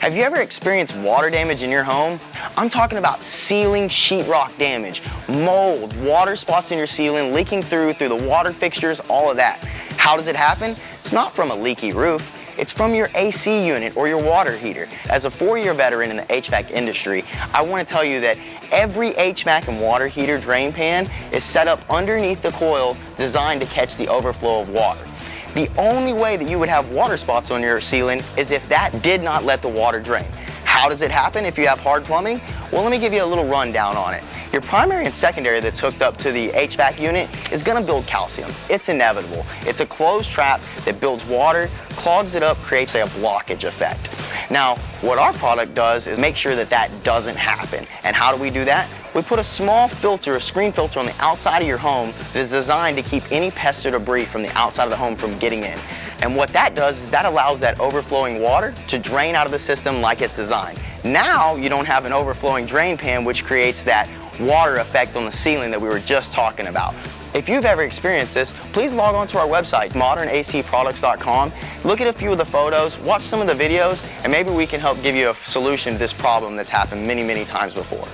Have you ever experienced water damage in your home? I'm talking about ceiling sheetrock damage, mold, water spots in your ceiling, leaking through the water fixtures, all of that. How does it happen? It's not from a leaky roof. It's from your AC unit or your water heater. As a 4-year veteran in the HVAC industry, I want to tell you that every HVAC and water heater drain pan is set up underneath the coil designed to catch the overflow of water. The only way that you would have water spots on your ceiling is if that did not let the water drain. How does it happen if you have hard plumbing? Well, let me give you a little rundown on it. Your primary and secondary that's hooked up to the HVAC unit is going to build calcium. It's inevitable. It's a closed trap that builds water, clogs it up, creates a blockage effect. Now, what our product does is make sure that that doesn't happen. And how do we do that? We put a small filter, a screen filter on the outside of your home that is designed to keep any pests or debris from the outside of the home from getting in. And what that does is that allows that overflowing water to drain out of the system like it's designed. Now you don't have an overflowing drain pan, which creates that water effect on the ceiling that we were just talking about. If you've ever experienced this, please log on to our website, modernacproducts.com. Look at a few of the photos, watch some of the videos, and maybe we can help give you a solution to this problem that's happened many, many times before.